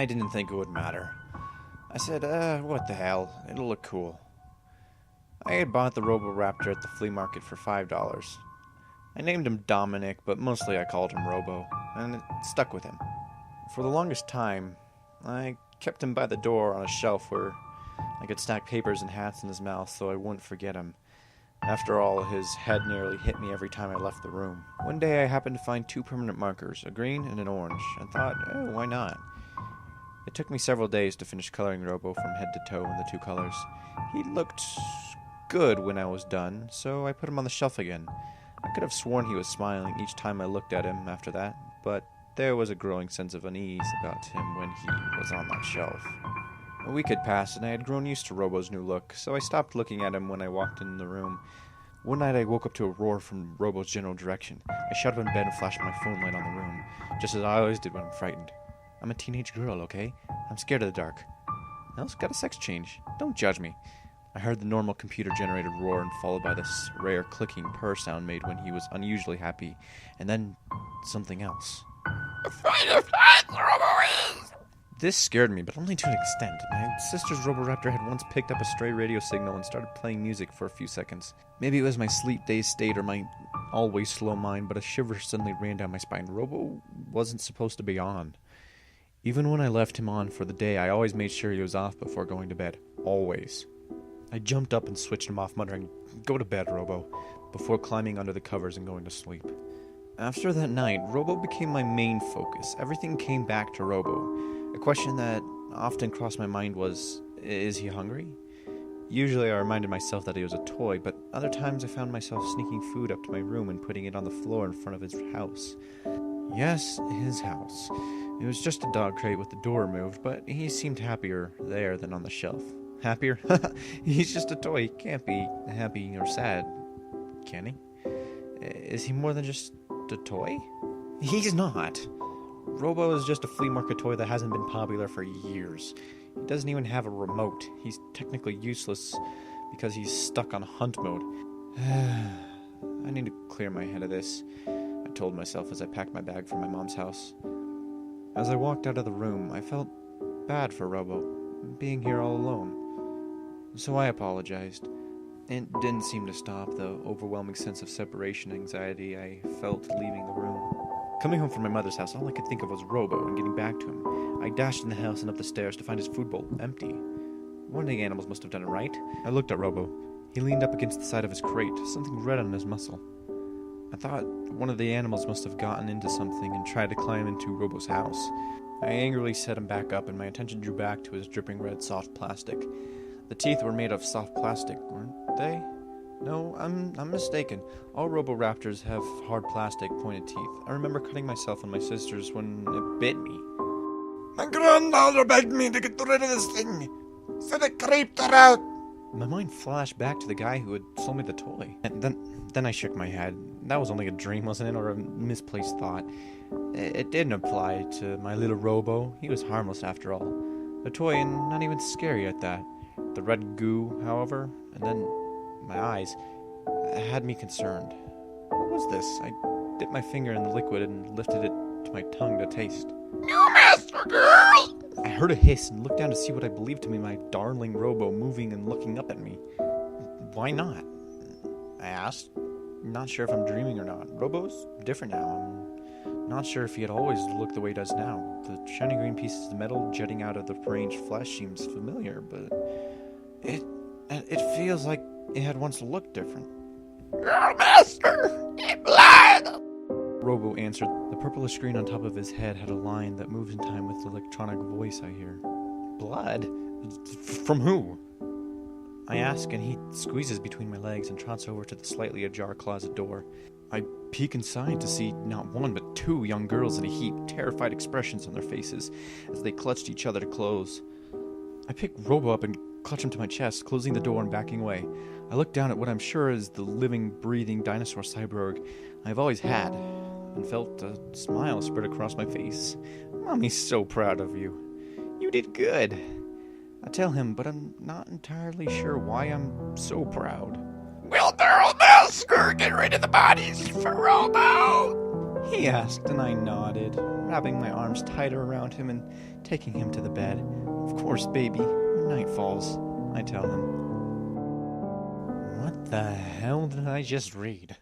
I didn't think it would matter. I said, what the hell, it'll look cool. I had bought the Robo Raptor at the flea market for $5. I named him Dominic, but mostly I called him Robo, and it stuck with him. For the longest time, I kept him by the door on a shelf where I could stack papers and hats in his mouth so I wouldn't forget him. After all, his head nearly hit me every time I left the room. One day I happened to find 2 permanent markers, a green and an orange, and thought, oh, why not? It took me several days to finish coloring Robo from head to toe in the 2 colors. He looked good when I was done, so I put him on the shelf again. I could have sworn he was smiling each time I looked at him after that, but there was a growing sense of unease about him when he was on that shelf. A week had passed, and I had grown used to Robo's new look, so I stopped looking at him when I walked in the room. One night I woke up to a roar from Robo's general direction. I shut up in bed and flashed my phone light on the room, just as I always did when I'm frightened. I'm a teenage girl, okay? I'm scared of the dark. I also got a sex change. Don't judge me. I heard the normal computer-generated roar and followed by this rare clicking purr sound made when he was unusually happy, and then something else. This scared me, but only to an extent. My sister's Roboraptor had once picked up a stray radio signal and started playing music for a few seconds. Maybe it was my sleep-dazed state or my always slow mind, but a shiver suddenly ran down my spine. Robo wasn't supposed to be on. Even when I left him on for the day, I always made sure he was off before going to bed. Always. I jumped up and switched him off, muttering, "Go to bed, Robo," before climbing under the covers and going to sleep. After that night, Robo became my main focus. Everything came back to Robo. A question that often crossed my mind was, is he hungry? Usually I reminded myself that he was a toy, but other times I found myself sneaking food up to my room and putting it on the floor in front of his house. Yes, his house. It was just a dog crate with the door removed, but he seemed happier there than on the shelf. Happier? He's just a toy. He can't be happy or sad, can he? Is he more than just a toy? He's not. Robo is just a flea market toy that hasn't been popular for years. He doesn't even have a remote. He's technically useless because he's stuck on hunt mode. I need to clear my head of this, I told myself as I packed my bag from my mom's house. As I walked out of the room, I felt bad for Robo, being here all alone. So I apologized. It didn't seem to stop the overwhelming sense of separation anxiety I felt leaving the room. Coming home from my mother's house, all I could think of was Robo and getting back to him. I dashed in the house and up the stairs to find his food bowl empty. One of the animals must have done it right. I looked at Robo. He leaned up against the side of his crate, something red on his muscle. I thought one of the animals must have gotten into something and tried to climb into Robo's house. I angrily set him back up, and my attention drew back to his dripping red soft plastic. The teeth were made of soft plastic, weren't they? No, I'm mistaken. All Roboraptors have hard plastic pointed teeth. I remember cutting myself and my sisters when it bit me. My granddaughter begged me to get rid of this thing. Said it creeped her out. My mind flashed back to the guy who had sold me the toy. And then I shook my head. That was only a dream, wasn't it? Or a misplaced thought. It didn't apply to my little Robo. He was harmless after all. A toy and not even scary at that. The red goo, however, and then my eyes, had me concerned. What was this? I dipped my finger in the liquid and lifted it to my tongue to taste. You master girl! I heard a hiss and looked down to see what I believed to be my darling Robo moving and looking up at me. Why not? I asked, not sure if I'm dreaming or not. Robo's different now. I'm not sure if he had always looked the way he does now. The shiny green pieces of metal jutting out of the arranged flesh seems familiar, but it feels like it had once looked different. Your master! Get blood! Robo answered. The purplish screen on top of his head had a line that moved in time with the electronic voice I hear. Blood? From who? I ask, and he squeezes between my legs and trots over to the slightly ajar closet door. I peek inside to see not one but 2 young girls in a heap, terrified expressions on their faces as they clutched each other to close. I pick Robo up and clutch him to my chest, closing the door and backing away. I look down at what I'm sure is the living, breathing dinosaur cyborg I've always had, and felt a smile spread across my face. Mommy's so proud of you. You did good. I tell him, but I'm not entirely sure why I'm so proud. Will Daryl Masker get rid of the bodies for Robo? he asked, and I nodded, wrapping my arms tighter around him and taking him to the bed. Of course, baby, when night falls, I tell him. What the hell did I just read?